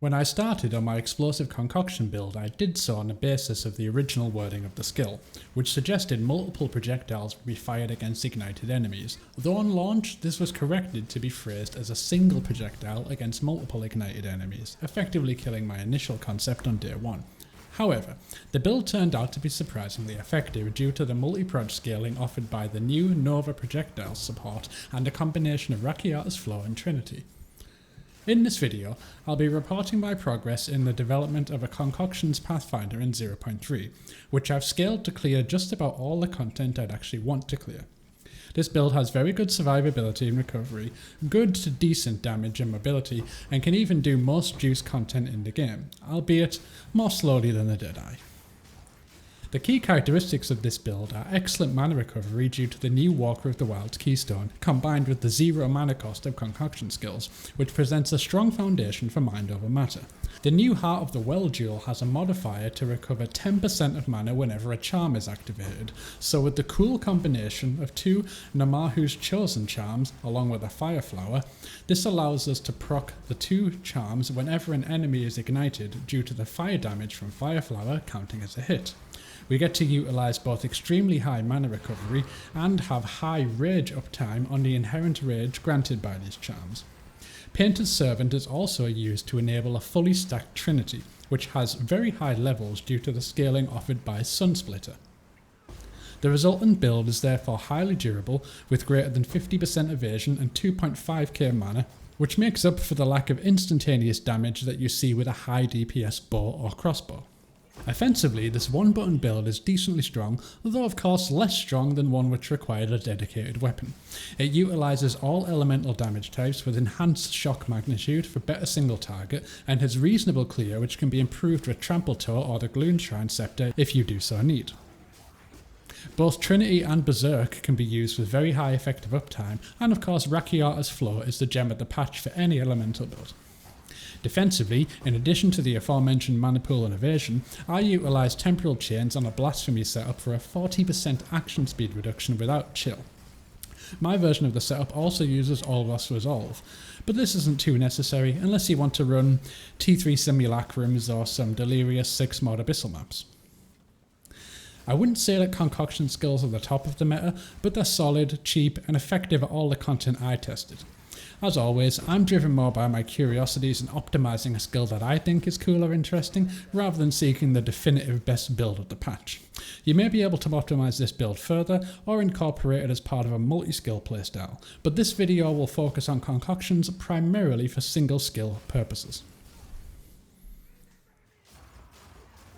When I started on my explosive concoction build, I did so on the basis of the original wording of the skill, which suggested multiple projectiles would be fired against ignited enemies, though on launch this was corrected to be phrased as a single projectile against multiple ignited enemies, effectively killing my initial concept on day one. However, the build turned out to be surprisingly effective due to the multi-proj scaling offered by the new Nova projectile support and a combination of Rakiata's Flow and Trinity. In this video, I'll be reporting my progress in the development of a Concoctions Pathfinder in 0.3, which I've scaled to clear just about all the content I'd actually want to clear. This build has very good survivability and recovery, good to decent damage and mobility, and can even do most juice content in the game, albeit more slowly than the Deadeye. The key characteristics of this build are excellent mana recovery due to the new Walker of the Wild's keystone, combined with the zero mana cost of concoction skills, which presents a strong foundation for mind over matter. The new Heart of the Well Jewel has a modifier to recover 10% of mana whenever a charm is activated, so with the cool combination of two Ngmahu's Chosen charms along with a Fireflower, this allows us to proc the two charms whenever an enemy is ignited due to the fire damage from Fireflower counting as a hit. We get to utilise both extremely high mana recovery and have high rage uptime on the inherent rage granted by these charms. Painter's Servant is also used to enable a fully stacked Trinity, which has very high levels due to the scaling offered by Sunsplitter. The resultant build is therefore highly durable with greater than 50% evasion and 2.5k mana, which makes up for the lack of instantaneous damage that you see with a high DPS bow or crossbow. Offensively, this one button build is decently strong, though of course less strong than one which required a dedicated weapon. It utilises all elemental damage types with enhanced shock magnitude for better single target, and has reasonable clear which can be improved with Trample Toe or the Gloomshrine Scepter if you do so need. Both Trinity and Berserk can be used with very high effective uptime, and of course Rakiata's Flow is the gem of the patch for any elemental build. Defensively, in addition to the aforementioned mana pool and evasion, I utilise temporal chains on a blasphemy setup for a 40% action speed reduction without chill. My version of the setup also uses Olvos Resolve, but this isn't too necessary unless you want to run T3 Simulacrums or some delirious 6-mod abyssal maps. I wouldn't say that concoction skills are the top of the meta, but they're solid, cheap, and effective at all the content I tested. As always, I'm driven more by my curiosities and optimising a skill that I think is cool or interesting, rather than seeking the definitive best build of the patch. You may be able to optimise this build further, or incorporate it as part of a multi-skill playstyle, but this video will focus on concoctions primarily for single skill purposes.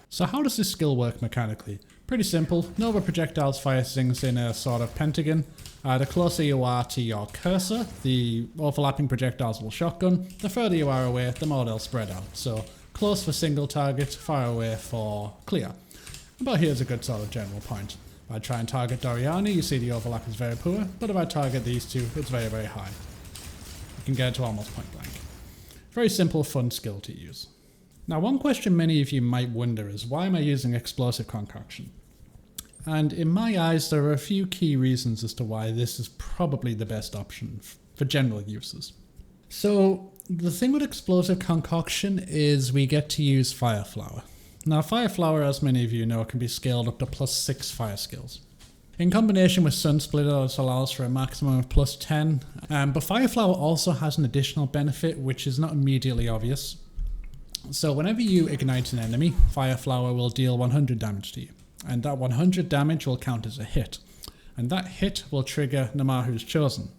So how does this skill work mechanically? Pretty simple. Nova projectiles fire things in a sort of pentagon. The closer you are to your cursor, the overlapping projectiles will shotgun. The further you are away, the more they'll spread out. So close for single target, far away for clear. About here's a good sort of general point. If I try and target Doriani, you see the overlap is very poor, but if I target these two, it's very, very high. You can get it to almost point blank. Very simple, fun skill to use. Now, one question many of you might wonder is, why am I using explosive concoction? And in my eyes, there are a few key reasons as to why this is probably the best option for general uses. So, the thing with explosive concoction is we get to use Fireflower. Now, Fireflower, as many of you know, can be scaled up to +6 fire skills. In combination with Sunsplitter, this allows for a maximum of +10, but Fireflower also has an additional benefit which is not immediately obvious. So whenever you ignite an enemy, Fireflower will deal 100 damage to you. And that 100 damage will count as a hit. And that hit will trigger Ngmahu's Chosen,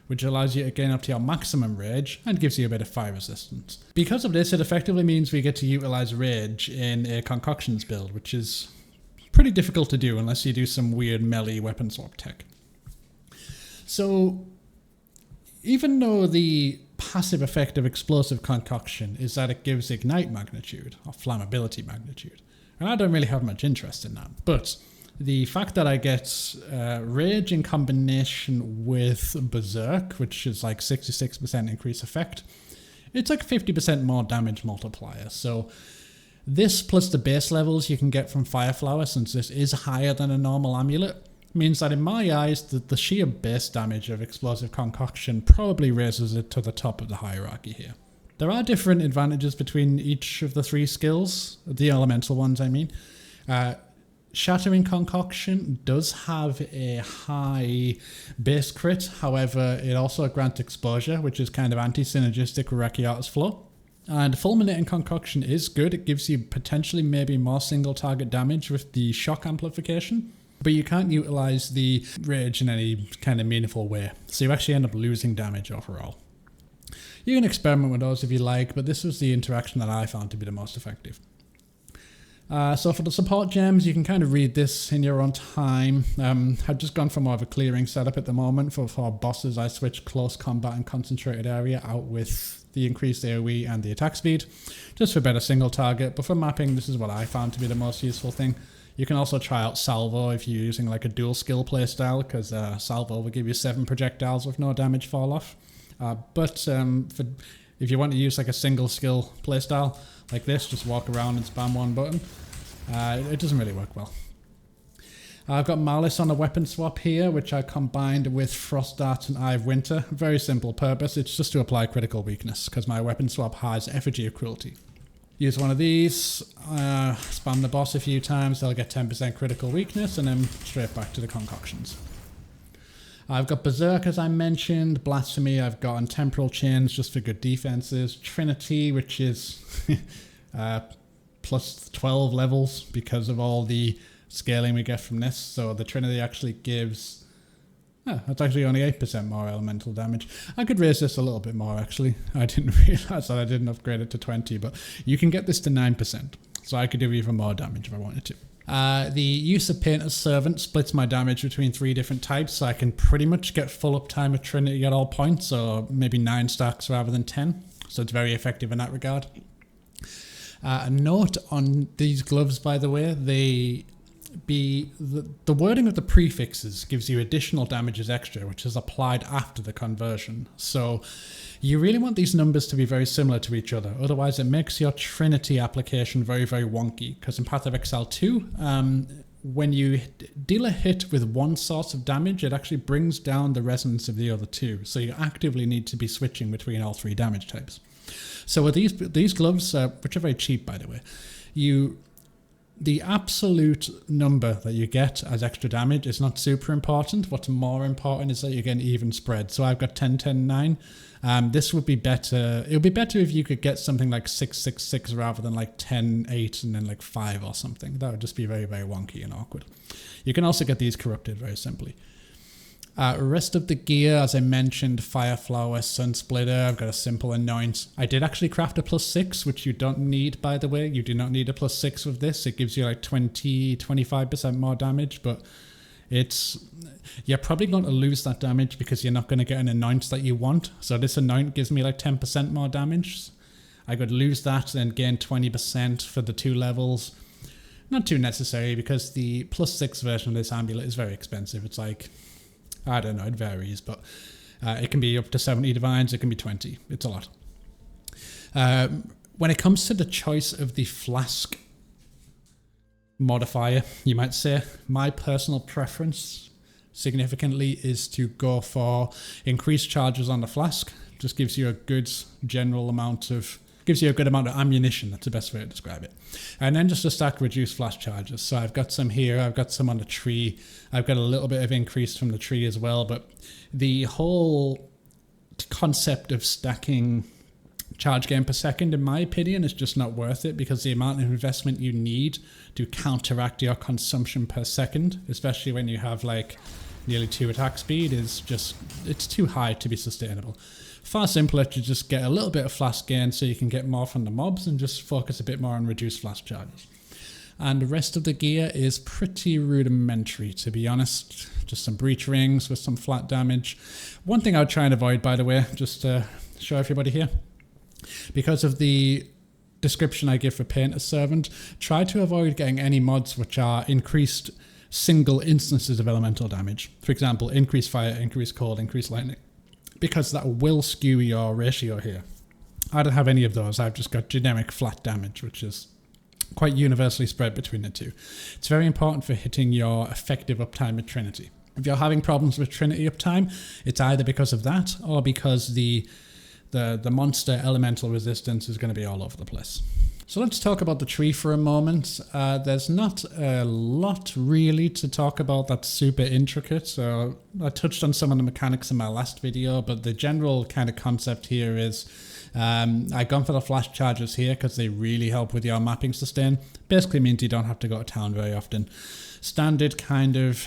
which allows you to gain up to your maximum rage and gives you a bit of fire resistance. Because of this, it effectively means we get to utilise rage in a concoctions build, which is pretty difficult to do unless you do some weird melee weapon swap tech. So, even though the passive effect of explosive concoction is that it gives ignite magnitude, or flammability magnitude, and I don't really have much interest in that, but the fact that I get rage in combination with Berserk, which is like 66% increase effect, it's like 50% more damage multiplier. So this plus the base levels you can get from Fireflower, since this is higher than a normal amulet, means that in my eyes the sheer base damage of explosive concoction probably raises it to the top of the hierarchy here. There are different advantages between each of the 3 skills, the elemental ones I mean. Shattering Concoction does have a high base crit, however it also grants exposure, which is kind of anti-synergistic with Rakiata's flow. And Fulminating Concoction is good, it gives you potentially maybe more single target damage with the shock amplification, but you can't utilise the rage in any kind of meaningful way, so you actually end up losing damage overall. You can experiment with those if you like, but this was the interaction that I found to be the most effective. So for the support gems, you can kind of read this in your own time. I've just gone for more of a clearing setup at the moment. For bosses, I switched close combat and concentrated area out with the increased AoE and the attack speed, just for better single target. But for mapping, this is what I found to be the most useful thing. You can also try out Salvo if you're using like a dual skill playstyle, because Salvo will give you 7 projectiles with no damage fall off. If you want to use like a single skill playstyle like this, just walk around and spam one button, it doesn't really work well. I've got Malice on a weapon swap here, which I combined with Frost Dart and Eye of Winter. Very simple purpose, it's just to apply critical weakness, because my weapon swap has Effigy of Cruelty. Use one of these, spam the boss a few times, they'll get 10% critical weakness, and then straight back to the concoctions. I've got Berserk, as I mentioned, Blasphemy, I've got on Temporal Chains just for good defenses, Trinity, which is plus 12 levels because of all the scaling we get from this, so the Trinity actually gives, that's actually only 8% more elemental damage. I could raise this a little bit more actually, I didn't realise that I didn't upgrade it to 20, but you can get this to 9%, so I could do even more damage if I wanted to. The use of Painter's Servant splits my damage between 3 different types, so I can pretty much get full uptime with Trinity at all points, or maybe 9 stacks rather than 10, so it's very effective in that regard. A note on these gloves, by the way, the wording of the prefixes gives you additional damage as extra, which is applied after the conversion, so you really want these numbers to be very similar to each other, otherwise it makes your Trinity application very, very wonky, because in Path of Exile 2, when you deal a hit with one source of damage, it actually brings down the resonance of the other 2, so you actively need to be switching between all 3 damage types. So with these gloves, which are very cheap by the way, the absolute number that you get as extra damage is not super important. What's more important is that you get an even spread. So I've got 10, 10, 9. This would be better. It would be better if you could get something like 6, 6, 6 rather than like 10, 8 and then like 5 or something. That would just be very, very wonky and awkward. You can also get these corrupted very simply. Rest of the gear, as I mentioned, Fireflower, Sunsplitter, I've got a simple Anoint. I did actually craft a +6, which you don't need, by the way. You do not need a +6 with this. It gives you like 20, 25% more damage, but you're probably going to lose that damage because you're not going to get an Anoint that you want. So this Anoint gives me like 10% more damage. I could lose that and gain 20% for the 2 levels. Not too necessary because the +6 version of this amulet is very expensive. It's like, I don't know, it varies, but it can be up to 70 divines, it can be 20. It's a lot. When it comes to the choice of the flask modifier, you might say, my personal preference significantly is to go for increased charges on the flask. Just gives you a good general amount of, gives you a good amount of ammunition, that's the best way to describe it. And then just a stack reduced flash charges. So I've got some here, I've got some on the tree, I've got a little bit of increase from the tree as well, but the whole concept of stacking charge gain per second, in my opinion, is just not worth it because the amount of investment you need to counteract your consumption per second, especially when you have like nearly 2 attack speed, is just, it's too high to be sustainable. Far simpler to just get a little bit of flask gain so you can get more from the mobs and just focus a bit more on reduced flask charges. And the rest of the gear is pretty rudimentary, to be honest. Just some breach rings with some flat damage. One thing I would try and avoid, by the way, just to show everybody here, because of the description I give for Painter's Servant, try to avoid getting any mods which are increased single instances of elemental damage. For example, increased fire, increased cold, increased lightning, because that will skew your ratio here. I don't have any of those, I've just got generic flat damage, which is quite universally spread between the 2. It's very important for hitting your effective uptime with Trinity. If you're having problems with Trinity uptime, it's either because of that or because the the monster elemental resistance is going to be all over the place. So let's talk about the tree for a moment. There's not a lot really to talk about that's super intricate. So I touched on some of the mechanics in my last video, but the general kind of concept here is I've gone for the flash charges here because they really help with your mapping sustain. Basically means you don't have to go to town very often. Standard kind of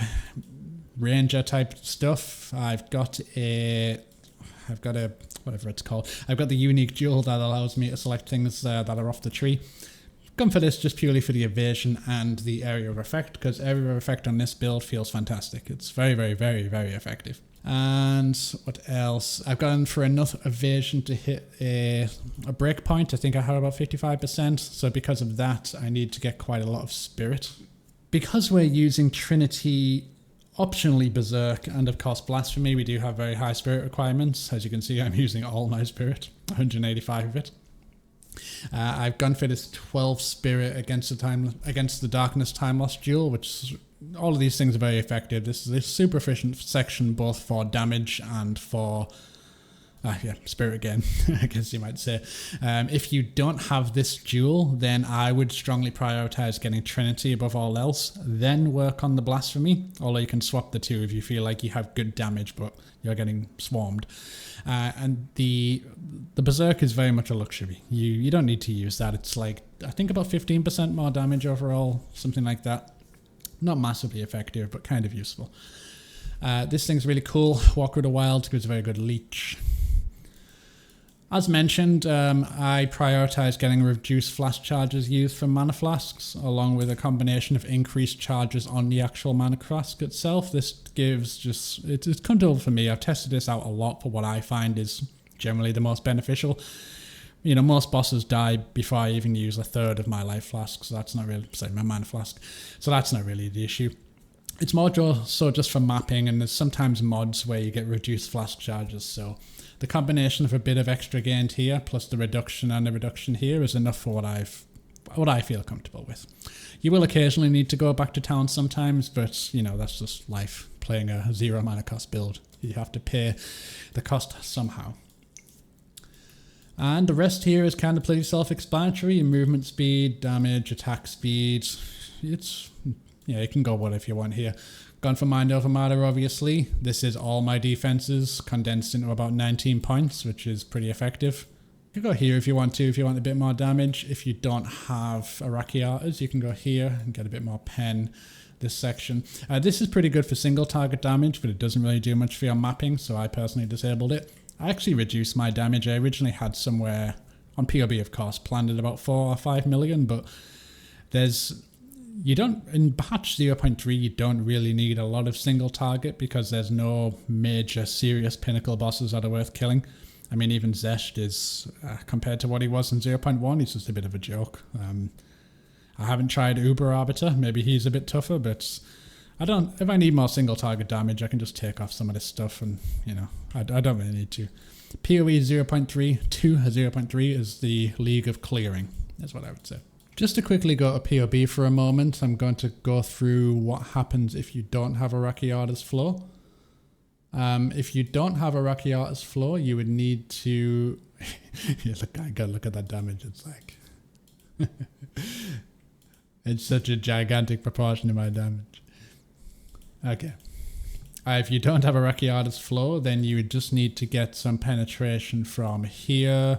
ranger type stuff. I've got whatever it's called. I've got the unique jewel that allows me to select things that are off the tree. Gone for this just purely for the evasion and the area of effect, because area of effect on this build feels fantastic. It's very, very, very, very effective. And what else? I've gone for enough evasion to hit a breakpoint. I think I had about 55%. So because of that, I need to get quite a lot of spirit. Because we're using Trinity, optionally Berserk, and of course Blasphemy, we do have very high spirit requirements. As you can see, I'm using all my spirit, 185 of it. I've gone for this 12 spirit against the Darkness Time Loss duel, which all of these things are very effective. This is a super efficient section both for damage and for spirit again, I guess you might say. If you don't have this duel, then I would strongly prioritize getting Trinity above all else, then work on the Blasphemy, although you can swap the two if you feel like you have good damage but you're getting swarmed. And the Berserk is very much a luxury. You don't need to use that. It's like, I think about 15% more damage overall, something like that. Not massively effective, but kind of useful. This thing's really cool. Walk through the Wild gives a very good leech. As mentioned, I prioritize getting reduced flash charges used for mana flasks, along with a combination of increased charges on the actual mana flask itself. This gives it's comfortable for me. I've tested this out a lot for what I find is generally the most beneficial. You know, most bosses die before I even use a third of my life flask, so that's not really, my mana flask. So that's not really the issue. It's more so just for mapping, and there's sometimes mods where you get reduced flask charges, so the combination of a bit of extra gained here plus the reduction and the reduction here is enough for what I feel comfortable with. You will occasionally need to go back to town sometimes, but you know, that's just life. Playing a 0 mana cost build, you have to pay the cost somehow. And the rest here is kind of pretty self-explanatory. Movement speed, damage, attack speed. You can go what if you want here. Gone for Mind Over Matter, obviously. This is all my defenses condensed into about 19 points, which is pretty effective. You can go here if you want to, if you want a bit more damage. If you don't have Arachiatas, you can go here and get a bit more pen, this section. This is pretty good for single target damage, but it doesn't really do much for your mapping, so I personally disabled it. I actually reduced my damage. I originally had somewhere, on POB of course, planned at about 4 or 5 million, but in patch 0.3 you don't really need a lot of single target because there's no major serious pinnacle bosses that are worth killing. I mean, even Zesht is, compared to what he was in 0.1, he's just a bit of a joke. I haven't tried Uber Arbiter, maybe he's a bit tougher, but if I need more single target damage, I can just take off some of this stuff and, you know, I don't really need to. PoE 0.3 to 0.3 is the League of Clearing, that's what I would say. Just to quickly go to POB for a moment, I'm going to go through what happens if you don't have a Arachiata's Flow. If you don't have a Arachiata's Flow, you would need to... I gotta look at that damage, it's like... it's such a gigantic proportion of my damage. Okay. If you don't have a Arachiata's Flow, then you would just need to get some penetration from here.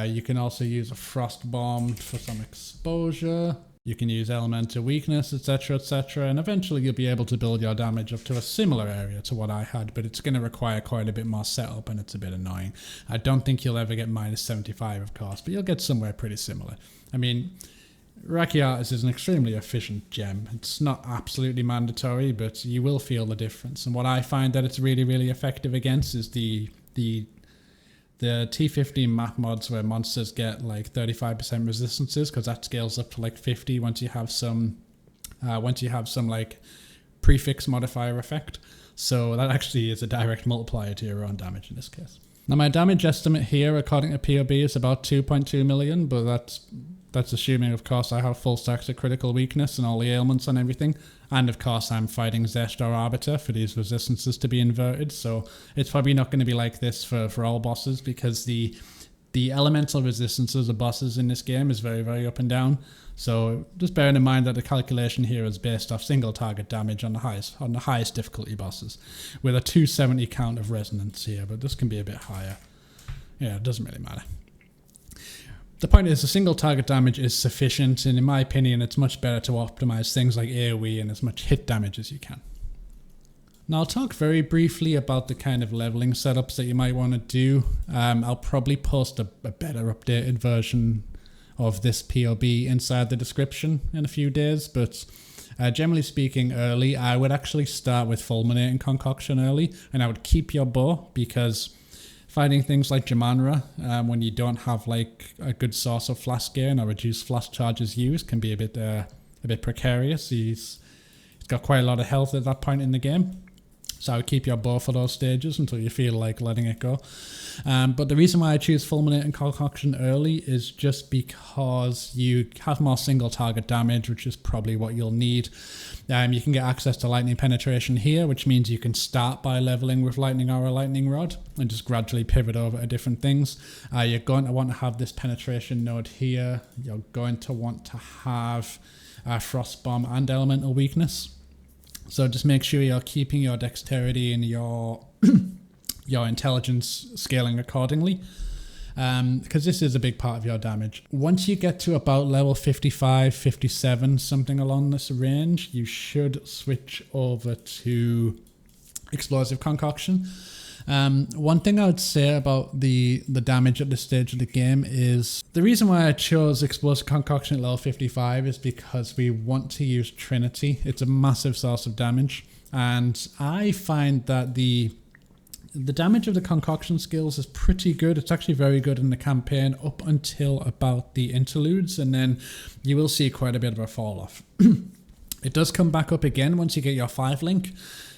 You can also use a Frost Bomb for some exposure. You can use Elemental Weakness, etc, etc, and eventually you'll be able to build your damage up to a similar area to what I had, but it's going to require quite a bit more setup and it's a bit annoying. I don't think you'll ever get minus 75 of course, but you'll get somewhere pretty similar. I mean, Arachiatas is an extremely efficient gem. It's not absolutely mandatory, but you will feel the difference. And what I find that it's really, really effective against is the T15 map mods where monsters get like 35% resistances, because that scales up to like 50 once you have some like prefix modifier effect. So that actually is a direct multiplier to your own damage in this case. Now my damage estimate here according to POB is about 2.2 million, but that's That's assuming, of course, I have full stacks of critical weakness and all the ailments and everything. And of course, I'm fighting Zest or Arbiter for these resistances to be inverted. So it's probably not going to be like this for all bosses, because the elemental resistances of bosses in this game is very, very up and down. So just bearing in mind that the calculation here is based off single target damage on the highest difficulty bosses, with a 270 count of resonance here, but this can be a bit higher. Yeah, it doesn't really matter. The point is, the single target damage is sufficient, and in my opinion, it's much better to optimize things like AoE and as much hit damage as you can. Now, I'll talk very briefly about the kind of leveling setups that you might want to do. I'll probably post a better updated version of this POB inside the description in a few days, but generally speaking, early, I would actually start with fulminating Concoction early, and I would keep your bow, because fighting things like Jamanra, when you don't have like a good source of flask gain or reduced flask charges used, can be a bit precarious. He's got quite a lot of health at that point in the game. So I would keep your bow for those stages until you feel like letting it go. But the reason why I choose Fulminate and Concoction early is just because you have more single target damage, which is probably what you'll need. You can get access to lightning penetration here, which means you can start by leveling with lightning or a lightning rod and just gradually pivot over to different things. You're going to want to have this penetration node here. You're going to want to have frost bomb and elemental weakness. So just make sure you're keeping your dexterity and your intelligence scaling accordingly, because this is a big part of your damage. Once you get to about level 55, 57, something along this range, you should switch over to Explosive Concoction. One thing I would say about the damage at this stage of the game is the reason why I chose Explosive Concoction at level 55 is because we want to use Trinity. It's a massive source of damage, and I find that the damage of the Concoction skills is pretty good. It's actually very good in the campaign up until about the interludes, and then you will see quite a bit of a fall off. It does come back up again once you get your 5 link.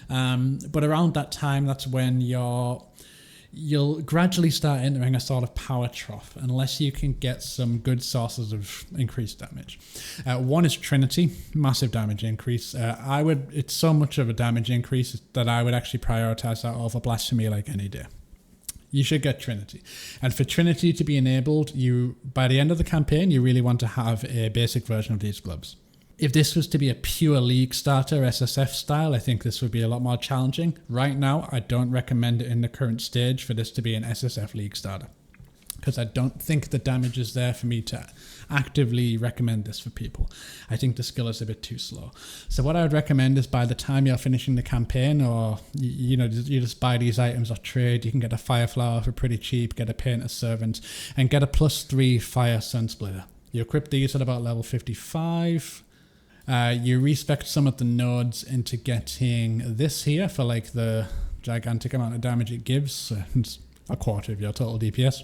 But around that time, that's when you'll gradually start entering a sort of power trough, unless you can get some good sources of increased damage. One is Trinity, massive damage increase. It's so much of a damage increase that I would actually prioritize that over Blasphemy like any day. You should get Trinity. And for Trinity to be enabled, by the end of the campaign, you really want to have a basic version of these gloves. If this was to be a pure League starter, SSF style, I think this would be a lot more challenging. Right now, I don't recommend it in the current stage for this to be an SSF League starter, because I don't think the damage is there for me to actively recommend this for people. I think the skill is a bit too slow. So what I would recommend is, by the time you're finishing the campaign, or you just buy these items or trade, you can get a Fireflower for pretty cheap, get a Painter Servant, and get a +3 Fire Sunsplitter. You equip these at about level 55. You respec some of the nodes into getting this here for like the gigantic amount of damage it gives, and a quarter of your total DPS.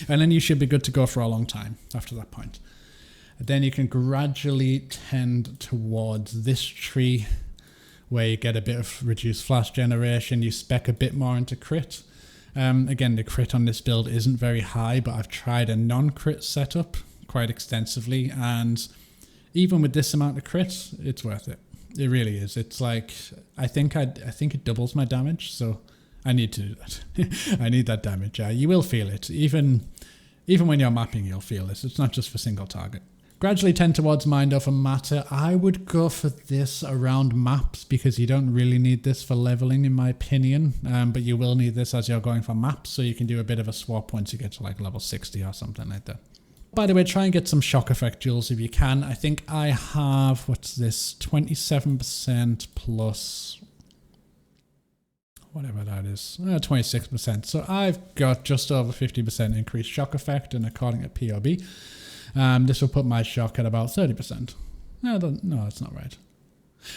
And then you should be good to go for a long time after that point. Then you can gradually tend towards this tree, where you get a bit of reduced flash generation, you spec a bit more into crit. Again, the crit on this build isn't very high, but I've tried a non-crit setup quite extensively, and even with this amount of crit, it's worth it. It really is. It's like, I think it doubles my damage, so I need to do that. I need that damage. You will feel it. Even when you're mapping, you'll feel this. It's not just for single target. Gradually tend towards Mind Over Matter. I would go for this around maps, because you don't really need this for leveling, in my opinion. But you will need this as you're going for maps, so you can do a bit of a swap once you get to like level 60 or something like that. By the way, try and get some shock effect jewels if you can. I think I have, what's this, 27% plus whatever that is, 26%. So I've got just over 50% increased shock effect, and according to POB, this will put my shock at about 30%. No, that's not right.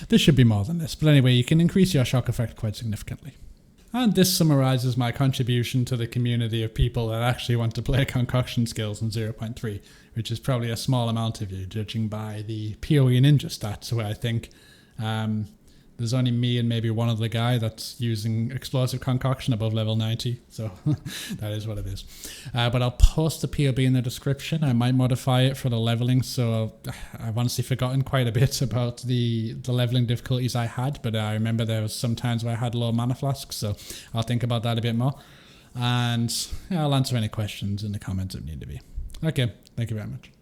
This should be more than this. But anyway, you can increase your shock effect quite significantly. And this summarizes my contribution to the community of people that actually want to play Concoction skills in 0.3, which is probably a small amount of you, judging by the PoE Ninja stats, where I think There's only me and maybe one other guy that's using explosive concoction above level 90. So that is what it is. But I'll post the POB in the description. I might modify it for the leveling. So I've honestly forgotten quite a bit about the leveling difficulties I had. But I remember there was some times where I had low mana flasks. So I'll think about that a bit more. And I'll answer any questions in the comments if need to be. Okay, thank you very much.